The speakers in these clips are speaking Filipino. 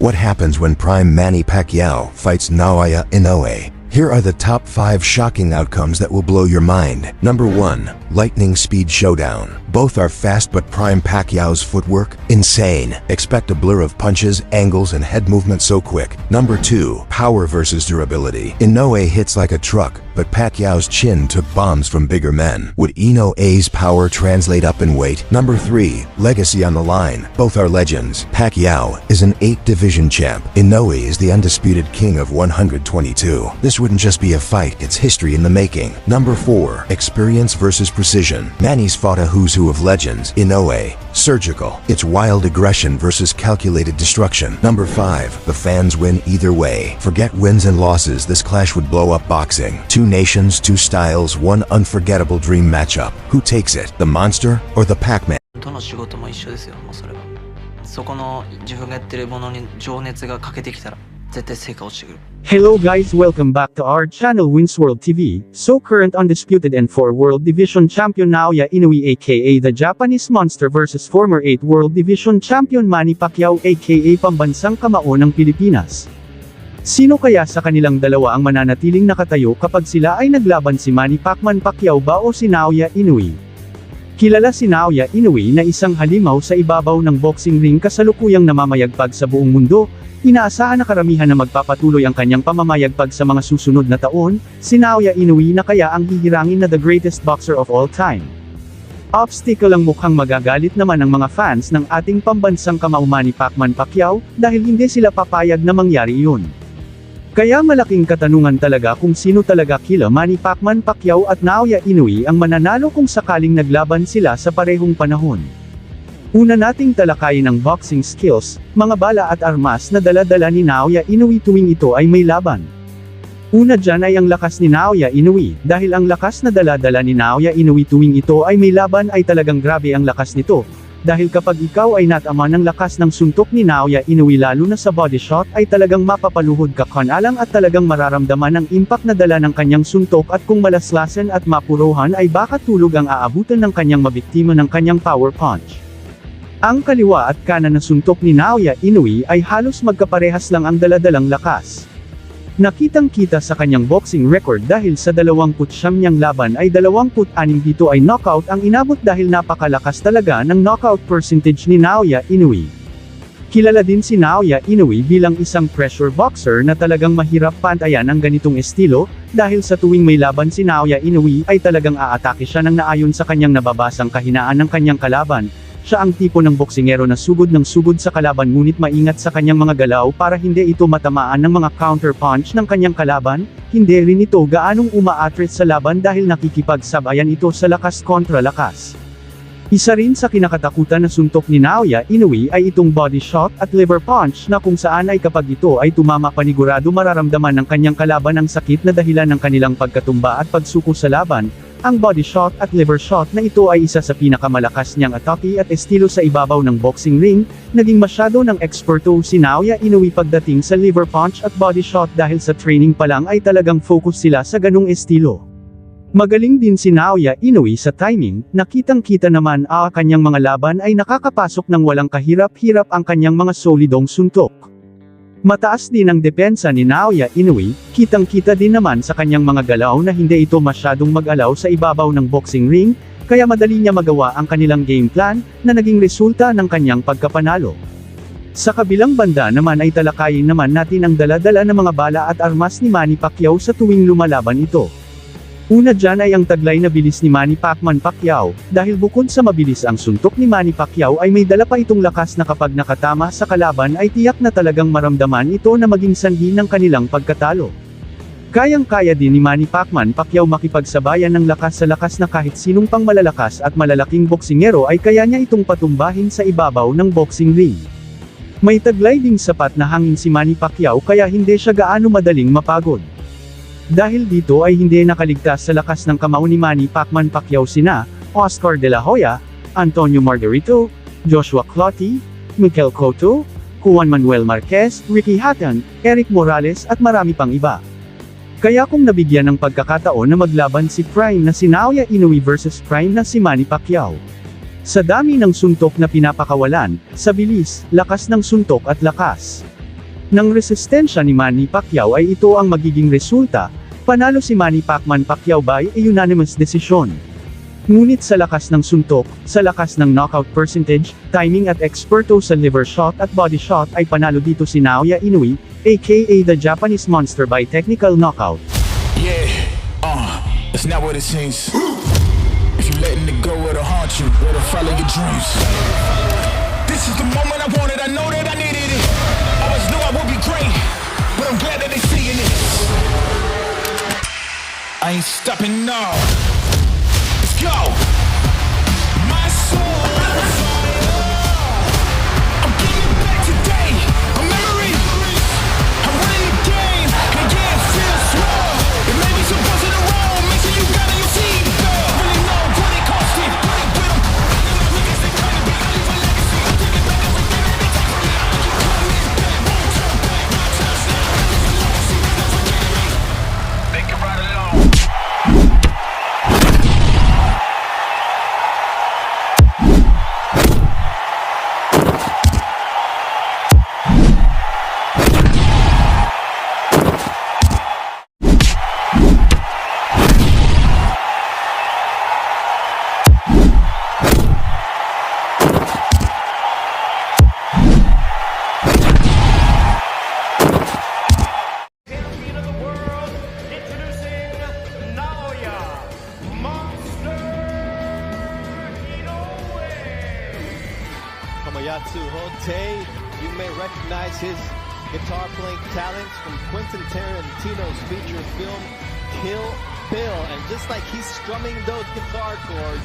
What happens when Prime Manny Pacquiao fights Naoya Inoue? Here are the top 5 shocking outcomes that will blow your mind. Number 1. Lightning Speed Showdown. Both are fast, but Prime Pacquiao's footwork? Insane. Expect a blur of punches, angles, and head movement so quick. Number 2. Power versus durability. Inoue hits like a truck, but Pacquiao's chin took bombs from bigger men. Would Inoue's power translate up in weight? Number 3. Legacy on the line. Both are legends. Pacquiao is an 8-division champ. Inoue is the undisputed king of 122. This wouldn't just be a fight, it's history in the making. Number 4. Experience versus precision. Manny's fought a who's who of legends. Inoue, surgical. It's wild aggression versus calculated destruction. Number 5. The fans win either way. Forget wins and losses, this clash would blow up boxing. 2 nations, 2 styles, 1 unforgettable dream matchup. Who takes it? The monster or the Pac-Man? どの仕事も一緒ですよ、もうそれは。そこの自分がやってるものに情熱が欠けてきたら絶対成果落ちてくる。 Hello guys, welcome back to our channel Winsworld TV. So current undisputed and 4 World Division Champion Naoya Inoue aka the Japanese Monster versus former 8 World Division Champion Manny Pacquiao aka pambansang kamao ng Pilipinas. Sino kaya sa kanilang dalawa ang mananatiling nakatayo kapag sila ay naglaban, si Manny Pacquiao ba o si Naoya Inoue? Kilala si Naoya Inoue na isang halimaw sa ibabaw ng boxing ring, kasalukuyang namamayagpag sa buong mundo. Inaasahan na karamihan na magpapatuloy ang kanyang pamamayagpag sa mga susunod na taon. Si Naoya Inoue na kaya ang hihirangin na the greatest boxer of all time. Obstacle ang mukhang magagalit naman ang mga fans ng ating pambansang kamao Manny Pacquiao, dahil hindi sila papayag na mangyari iyon. Kaya malaking katanungan talaga kung sino talaga kila Manny Pacquiao at Naoya Inoue ang mananalo kung sakaling naglaban sila sa parehong panahon. Una nating talakayin ang boxing skills, mga bala at armas na dala-dala ni Naoya Inoue tuwing ito ay may laban. Una dyan ay ang lakas ni Naoya Inoue, dahil ang lakas na dala-dala ni Naoya Inoue tuwing ito ay may laban ay talagang grabe ang lakas nito. Dahil kapag ikaw ay natama ng lakas ng suntok ni Naoya Inoue lalo na sa body shot ay talagang mapapaluhod ka kanalang at talagang mararamdaman ang impact na dala ng kanyang suntok, at kung malaslasan at mapurohan ay baka tulog ang aabutan ng kanyang mabiktima ng kanyang power punch. Ang kaliwa at kanan na suntok ni Naoya Inoue ay halos magkaparehas lang ang daladalang lakas. Nakitang-kita sa kanyang boxing record dahil sa 29 niyang laban ay 26 dito ay knockout ang inabot, dahil napakalakas talaga ng knockout percentage ni Naoya Inoue. Kilala din si Naoya Inoue bilang isang pressure boxer na talagang mahirap pantayan ang ganitong estilo, dahil sa tuwing may laban si Naoya Inoue ay talagang aatake siya ng naayon sa kanyang nababasang kahinaan ng kanyang kalaban. Siya ang tipo ng boksingero na sugod ng sugod sa kalaban, ngunit maingat sa kanyang mga galaw para hindi ito matamaan ng mga counter punch ng kanyang kalaban. Hindi rin ito gaanong umaatras sa laban dahil nakikipagsabayan ito sa lakas kontra lakas. Isa rin sa kinakatakutan na suntok ni Naoya Inoue ay itong body shot at liver punch, na kung saan ay kapag ito ay tumama panigurado mararamdaman ng kanyang kalaban ang sakit na dahilan ng kanilang pagkatumba at pagsuko sa laban. Ang body shot at liver shot na ito ay isa sa pinakamalakas niyang atake at estilo sa ibabaw ng boxing ring. Naging masyado ng eksperto si Naoya Inoue pagdating sa liver punch at body shot dahil sa training pa lang ay talagang focus sila sa ganung estilo. Magaling din si Naoya Inoue sa timing, nakitang-kita naman kanyang mga laban ay nakakapasok ng walang kahirap-hirap ang kanyang mga solidong suntok. Mataas din ang depensa ni Naoya Inoue, kitang-kita din naman sa kanyang mga galaw na hindi ito masyadong mag-alaw sa ibabaw ng boxing ring, kaya madali niya magawa ang kanilang game plan, na naging resulta ng kanyang pagkapanalo. Sa kabilang banda naman ay talakayin naman natin ang dala-dala ng mga bala at armas ni Manny Pacquiao sa tuwing lumalaban ito. Una dyan ay ang taglay na bilis ni Manny Pacquiao, dahil bukod sa mabilis ang suntok ni Manny Pacquiao ay may dala pa itong lakas na kapag nakatama sa kalaban ay tiyak na talagang maramdaman ito na maging sanhi ng kanilang pagkatalo. Kayang-kaya din ni Manny Pacquiao makipagsabayan ng lakas sa lakas na kahit sinong pang malalakas at malalaking boksingero ay kaya niya itong patumbahin sa ibabaw ng boxing ring. May taglay ding sapat na hangin si Manny Pacquiao kaya hindi siya gaano madaling mapagod. Dahil dito ay hindi nakaligtas sa lakas ng kamao ni Manny Pacquiao sina Oscar De La Hoya, Antonio Margarito, Joshua Clottey, Mikel Cotto, Juan Manuel Marquez, Ricky Hatton, Eric Morales at marami pang iba. Kaya kung nabigyan ng pagkakataon na maglaban si Prime na si Naoya Inoue versus Prime na si Manny Pacquiao, sa dami ng suntok na pinapakawalan, sa bilis, lakas ng suntok at lakas, ng resistensya ni Manny Pacquiao ay ito ang magiging resulta, panalo si Manny Pacquiao by a unanimous decision. Ngunit sa lakas ng suntok, sa lakas ng knockout percentage, timing at eksperto sa liver shot at body shot ay panalo dito si Naoya Inoue, aka the Japanese Monster by technical knockout. Yeah, it's not what it seems. If you letting it go, it'll haunt you, it'll follow your dreams. This is the moment I wanted, I know that I needed it. Always knew I would be great, but I'm glad that they seeing it. I ain't stopping now. Let's go. My soul on fire. I'm getting back today. A memory. I'm winning the game. And yeah, it feels small. It may be some buzz in the road. Make sure you got on your seat, girl. Really know what it cost it. They can ride along. Champion of the world, introducing Naoya Monster Inoue. Tomoyatsu Hotei, you may recognize his guitar playing talents from Quentin Tarantino's feature film Kill Bill. And just like he's strumming those guitar chords,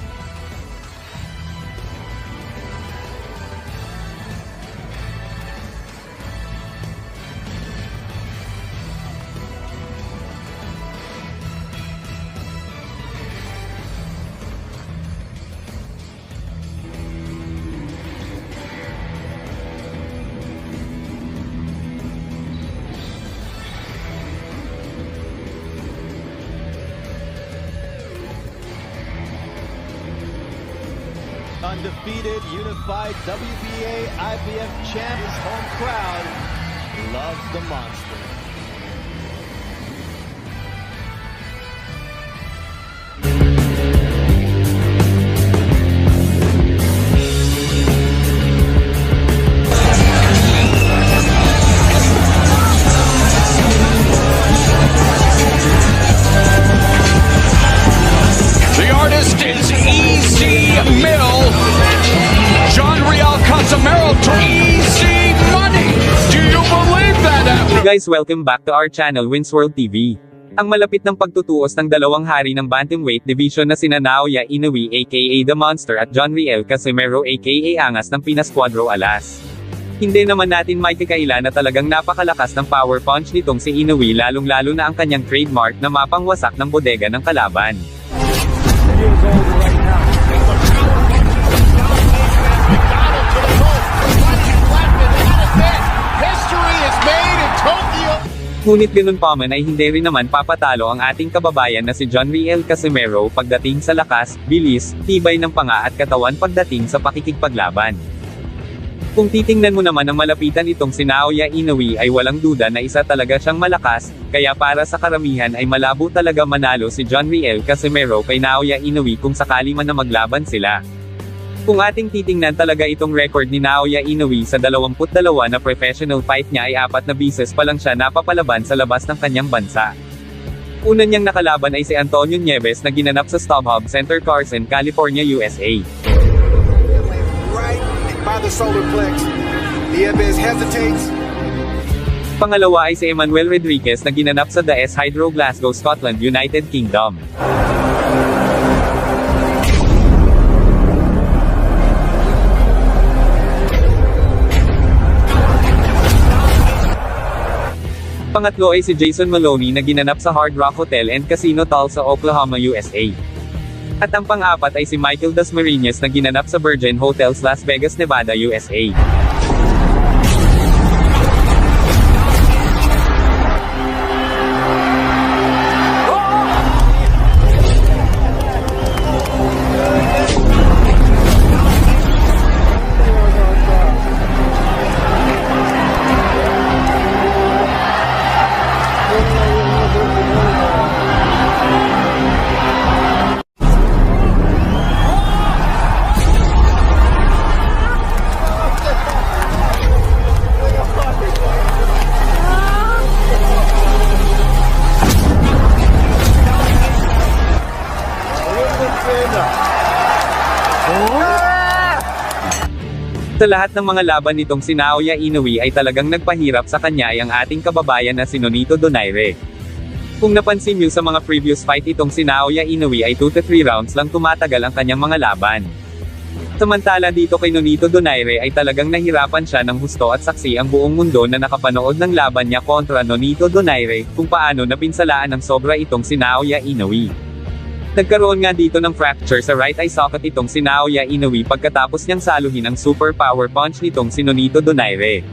undefeated, unified WBA IBF champ, his home crowd loves the monster. The artist is Easy Mill. John Real Casimero to Easy Money. Do you believe that? Hey guys, welcome back to our channel Winsworld TV. Ang malapit ng pagtutuos ng dalawang hari ng bantamweight division na sina Naoya Inoue aka The Monster at John Riel Casimero aka Angas ng Pinas Cuadro Alas. Hindi naman natin maikakaila na talagang napakalakas ng power punch nitong si Inoue, lalong-lalo na ang kanyang trademark na mapangwasak ng bodega ng kalaban. Ngunit ganun pa man ay hindi rin naman papatalo ang ating kababayan na si John Riel Casimero pagdating sa lakas, bilis, tibay ng panga at katawan pagdating sa pakikipaglaban. Kung titingnan mo naman ang malapitan itong si Naoya Inoue ay walang duda na isa talaga siyang malakas, kaya para sa karamihan ay malabo talaga manalo si John Riel Casimero kay Naoya Inoue kung sakali man na maglaban sila. Kung ating titingnan talaga itong record ni Naoya Inoue sa 22 na professional fight niya ay 4 na beses pa lang siya napapalaban sa labas ng kanyang bansa. Una niyang nakalaban ay si Antonio Nieves na ginanap sa StubHub Center Carson, California, USA. Right by the solar plex. Nieves hesitates. Pangalawa ay si Emmanuel Rodriguez na ginanap sa The S Hydro Glasgow, Scotland, United Kingdom. Pangatlo ay si Jason Maloney na ginanap sa Hard Rock Hotel and Casino Tulsa, Oklahoma, USA. At ang pang-apat ay si Michael Dasmariñas na ginanap sa Virgin Hotels, Las Vegas, Nevada, USA. Sa lahat ng mga laban nitong si Naoya Inoue ay talagang nagpahirap sa kanya ay ang ating kababayan na si Nonito Donaire. Kung napansin niyo sa mga previous fight itong si Naoya Inoue ay 2 to 3 rounds lang tumatagal ang kanyang mga laban. Samantala dito kay Nonito Donaire ay talagang nahirapan siya ng husto at saksi ang buong mundo na nakapanood ng laban niya kontra Nonito Donaire, kung paano napinsalaan ng sobra itong si Naoya Inoue. Nagkaroon nga dito ng fracture sa right eye socket itong si Naoya Inoue pagkatapos niyang saluhin ang super power punch nitong si Nonito Donaire.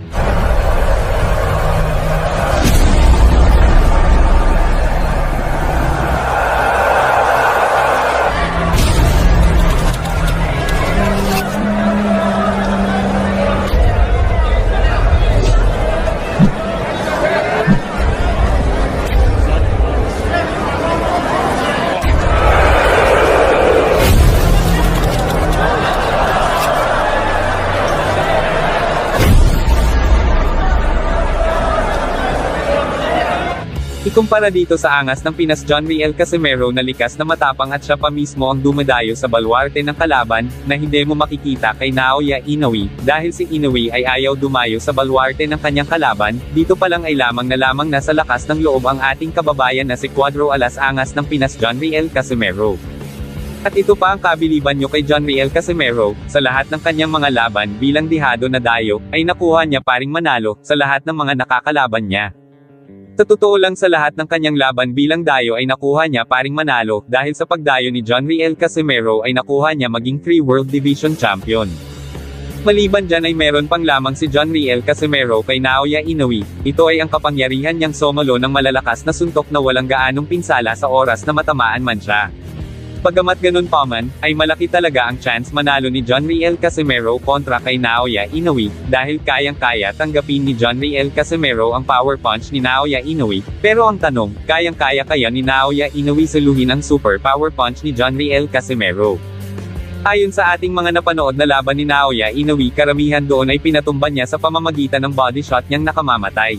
Ikumpara dito sa angas ng Pinas John Riel Casimero na likas na matapang at siya pa mismo ang dumadayo sa baluarte ng kalaban, na hindi mo makikita kay Naoya Inoue, dahil si Inoue ay ayaw dumayo sa baluarte ng kanyang kalaban, dito pa lang ay lamang na sa lakas ng loob ang ating kababayan na si Cuadro Alas angas ng Pinas John Riel Casimero. At ito pa ang kabiliban nyo kay John Riel Casimero, sa lahat ng kanyang mga laban bilang dihado na dayo, ay nakuha niya paring manalo, sa lahat ng mga nakakalaban niya. Sa totoo lang sa lahat ng kanyang laban bilang dayo ay nakuha niya paring manalo, dahil sa pagdayo ni John Riel Casimero ay nakuha niya maging 3 World Division Champion. Maliban dyan ay meron pang lamang si John Riel Casimero kay Naoya Inoue, ito ay ang kapangyarihan niyang sumalo ng malalakas na suntok na walang gaanong pinsala sa oras na matamaan man siya. Pagamat ganun pa man, ay malaki talaga ang chance manalo ni John Riel Casimero kontra kay Naoya Inoue, dahil kayang-kaya tanggapin ni John Riel Casimero ang power punch ni Naoya Inoue, pero ang tanong, kayang-kaya kaya ni Naoya Inoue saluhin ang super power punch ni John Riel Casimero? Ayon sa ating mga napanood na laban ni Naoya Inoue, karamihan doon ay pinatumba niya sa pamamagitan ng body shot niyang nakamamatay.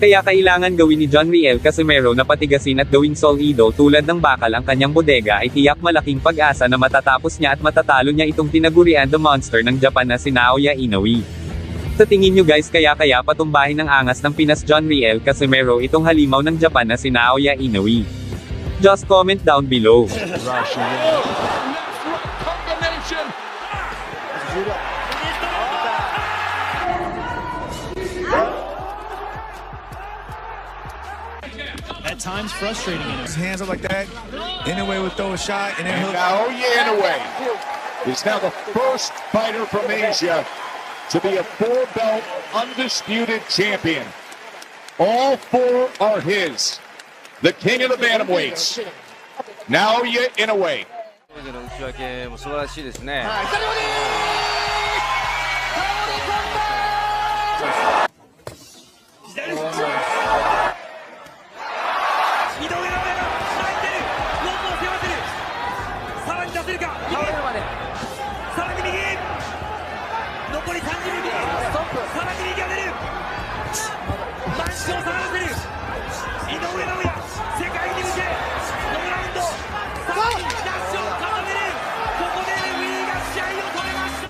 Kaya kailangan gawin ni John Riel Casimero na patigasin at gawing solido tulad ng bakal ang kanyang bodega ay tiyak malaking pag-asa na matatapos niya at matatalo niya itong tinagurian the monster ng Japan na si Naoya Inoue. Sa tingin nyo guys kaya patumbahin ng angas ng Pinas John Riel Casimero itong halimaw ng Japan na si Naoya Inoue? Just comment down below. At times frustrating. His hands up like that. Inoue would throw a shot and then he'll. Naoya Inoue is now the first fighter from Asia to be a 4-belt undisputed champion. All 4 are his. The king of the bantamweights, Naoya Inoue. 内訳も素晴らしいですね。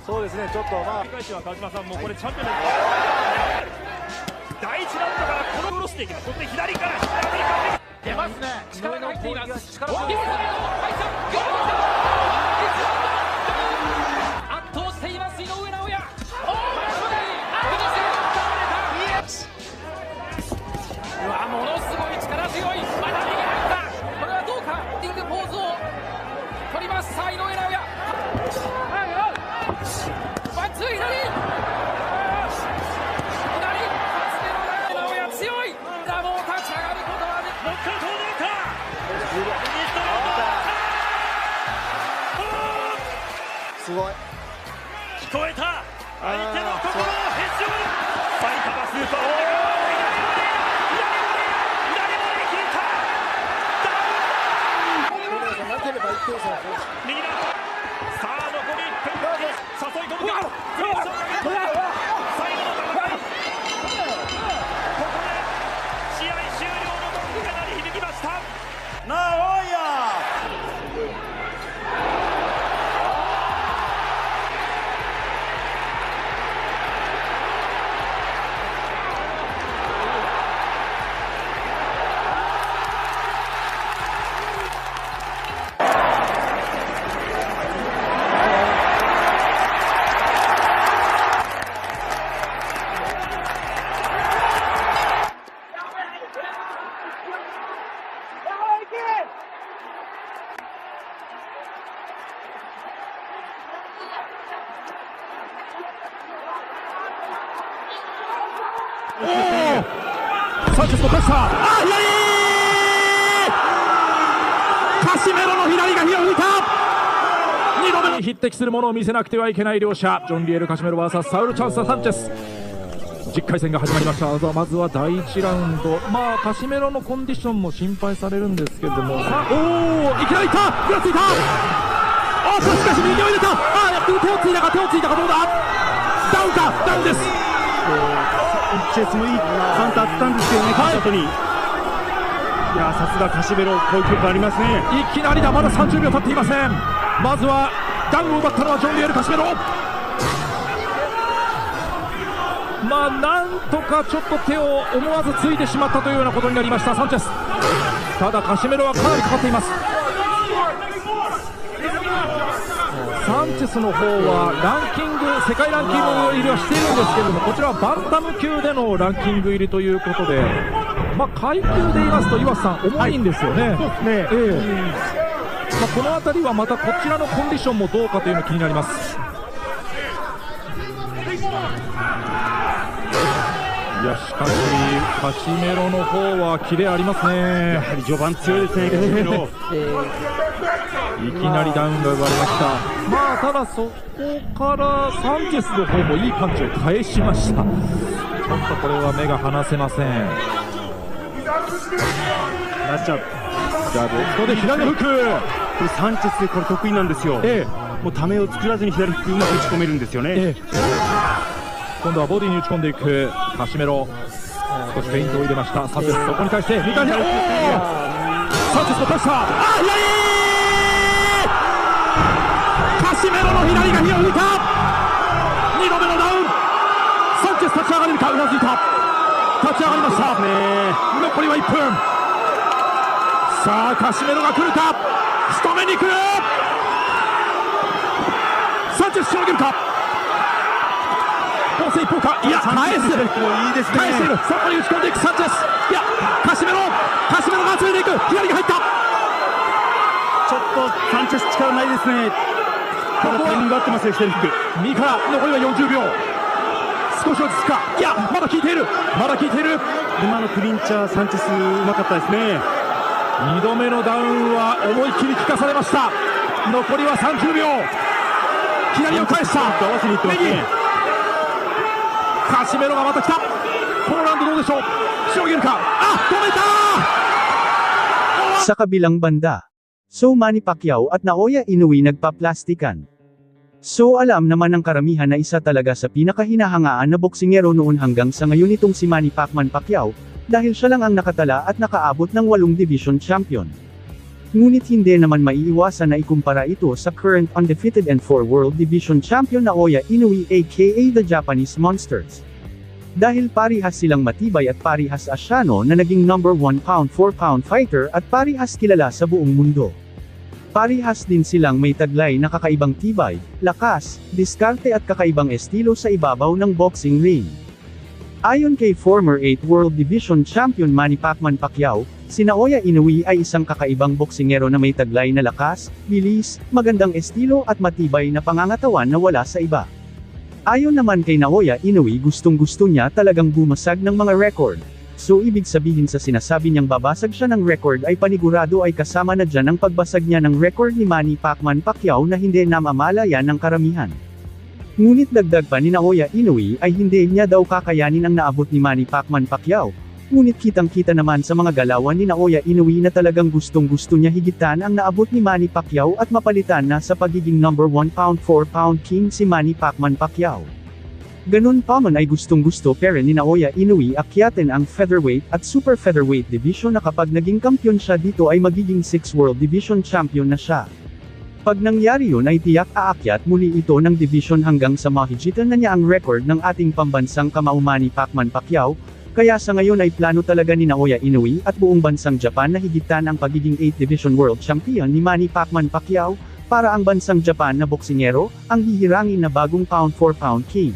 そうですね、ちょっとまあ世界一は川島さんもこれチャンピオンです。第1ラウンドからこの下ろしていきます。そして左から出ますね。力が入っています。力が入っています。圧倒しています井上尚弥。ものすごい力強い。また右入った。これはどうか。リングポーズを取ります。さあ井上尚弥。ワンツー左。サンチェスのプレッシャー、左カシメロの左が火を吹いた。2度目に匹敵するものを見せなくてはいけない両者、ジョン・リエル・カシメロ VS サウル・チャンス・サンチェス。10回戦が始まりました。まずは第1ラウンド、カシメロのコンディションも心配されるんですけれども、いきなりいった、ぐらついた、しかし右を入れた、手をついたかどうだ、ダウンです。チェスもいいカウンターあったんですけどね、勝った後に。いや、さすがカシメロ、攻撃力ありますね。いきなりだ、まだ30秒経っていません。まずはダウンを奪ったのはジョン・リエル・カシメロ。なんとかちょっと手を思わずついてしまったというようなことになりましたサンチェス。ただカシメロはかなりかかっています。サンチェスの方はランキング、世界ランキング入りはしているんですけれども、こちらはバンタム級でのランキング入りということで、階級で言いますと岩瀬さん、重いんですよね。この辺りはまたこちらのコンディションもどうかというのが気になります。いや、しかしカシメロの方はキレありますね。やはり序盤強いですね、カシメロ。いきなりダウンが奪われました。ただそこからサンチェスの方もいいパンチを返しました。ちょっとこれは目が離せません。なっちゃう。ここで左のフック、これサンチェスこれ得意なんですよ。もうためを作らずに左フックうまく打ち込めるんですよね。今度はボディに打ち込んでいくカシメロ、少しフェイントを入れましたサンチェス。そこに対して2回目、サンチェスのプレッシャー、カシメロの左が火を吹いた。2度目のダウン、サンチェス立ち上がれるか、うなずいた、立ち上がりました。残りは1分。さあカシメロが来るか、仕留めに来る、サンチェスしのげるか、攻勢一方か、いや返す、いいですね、返している、そこに打ち込んでいくサンチェス、いやカシメロが集めていく、左が入った、ちょっとサンチェス力ないですね。ただタイミング合ってますよ、左フック。右から残りは40秒、少し落ち着くか、いやまだ効いている、今のクリンチャーサンチェスうまかったですね。2度目のダウンは思いっきり効かされました。残りは30秒、左を返した、合わせにいってますね。カシメロがまた来た。このラウンドどうでしょう、しのげるか、止めた。Sa kabilang banda, Manny Pacquiao at Naoya Inoue nagpaplastikan. Alam naman ng karamihan na isa talaga sa pinakahinahangaan na boksingero noon hanggang sa ngayon itong si Manny Pacquiao, dahil siya lang ang nakatala at nakaabot ng 8 division champion. Ngunit hindi naman maiiwasan na ikumpara ito sa current undefeated and 4 world division champion Naoya Inoue aka the Japanese Monsters. Dahil parihas silang matibay at parihas asyano na naging number 1 pound-for-pound fighter at parihas kilala sa buong mundo. Parihas din silang may taglay na kakaibang tibay, lakas, diskarte at kakaibang estilo sa ibabaw ng boxing ring. Ayon kay former 8 World Division Champion Manny Pacquiao, si Naoya Inoue ay isang kakaibang boksingero na may taglay na lakas, bilis, magandang estilo at matibay na pangangatawan na wala sa iba. Ayon naman kay Naoya Inoue, gustong-gusto niya talagang bumasag ng mga record. So ibig sabihin sa sinasabi niyang babasag siya ng record ay panigurado ay kasama na dyan ang pagbasag niya ng record ni Manny Pacquiao na hindi namamalayan ng karamihan. Ngunit dagdag pa ni Naoya Inoue ay hindi niya daw kakayanin ang naabot ni Manny Pacquiao. Ngunit kitang-kita naman sa mga galawan ni Naoya Inoue na talagang gustong-gusto niya higitan ang naabot ni Manny Pacquiao at mapalitan na sa pagiging number 1 pound-for-pound king si Manny Pacquiao. Ganun pa man ay gustong-gusto pa rin ni Naoya Inoue akyatin ang featherweight at super featherweight division na kapag naging kampiyon siya dito ay magiging 6 world division champion na siya. Pag nangyari yun ay tiyak aakyat muli ito ng division hanggang sa mahigitan na niya ang record ng ating pambansang kamao Manny Pacquiao, kaya sa ngayon ay plano talaga ni Naoya Inoue at buong bansang Japan na higitan ang pagiging 8 division world champion ni Manny Pacquiao, para ang bansang Japan na boksingero, ang hihirangin na bagong pound-for-pound king.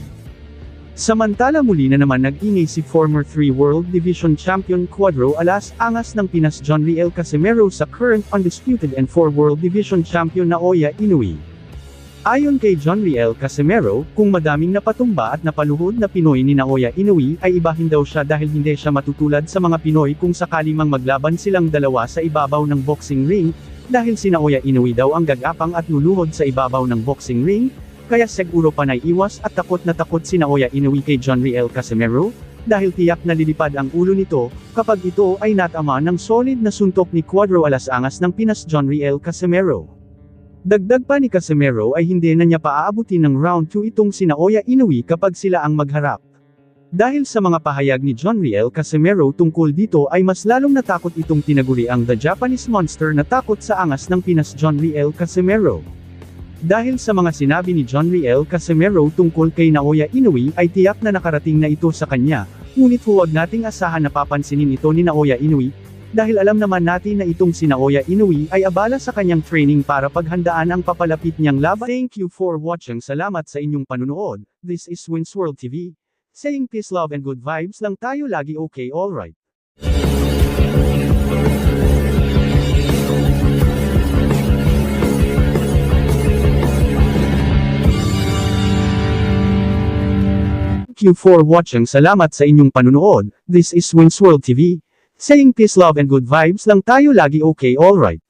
Samantala muli na naman nag-ingay si former 3 World Division Champion Cuadro Alas Angas ng Pinas John Riel Casimero sa current undisputed and 4 World Division Champion Naoya Inoue. Ayon kay John Riel Casimero, kung madaming napatumba at napaluhod na Pinoy ni Naoya Inoue ay ibahin daw siya dahil hindi siya matutulad sa mga Pinoy kung sakali mang maglaban silang dalawa sa ibabaw ng boxing ring, dahil si Naoya Inoue daw ang gagapang at luluhod sa ibabaw ng boxing ring, kaya siguro panay iwas at takot na takot si Naoya Inoue kay John Riel Casimero, dahil tiyak na lilipad ang ulo nito, kapag ito ay natama ng solid na suntok ni Cuadro Alas Angas ng Pinas John Riel Casimero. Dagdag pa ni Casimero ay hindi na niya paaabutin ng round 2 itong si Naoya Inoue kapag sila ang magharap. Dahil sa mga pahayag ni John Riel Casimero tungkol dito ay mas lalong natakot itong tinaguri ang The Japanese Monster na takot sa angas ng Pinas John Riel Casimero. Dahil sa mga sinabi ni John Riel Casimero tungkol kay Naoya Inoue ay tiyak na nakarating na ito sa kanya, ngunit huwag nating asahan na papansinin ito ni Naoya Inoue, dahil alam naman natin na itong si Naoya Inoue ay abala sa kanyang training para paghandaan ang papalapit niyang laban. Thank you for watching. Salamat sa inyong panunood. This is Wins World TV. Saying peace, love and good vibes lang tayo lagi. Okay, alright. Thank you for watching. Salamat sa inyong panunood. This is Wins World TV. Saying peace, love and good vibes lang tayo lagi. Okay, alright.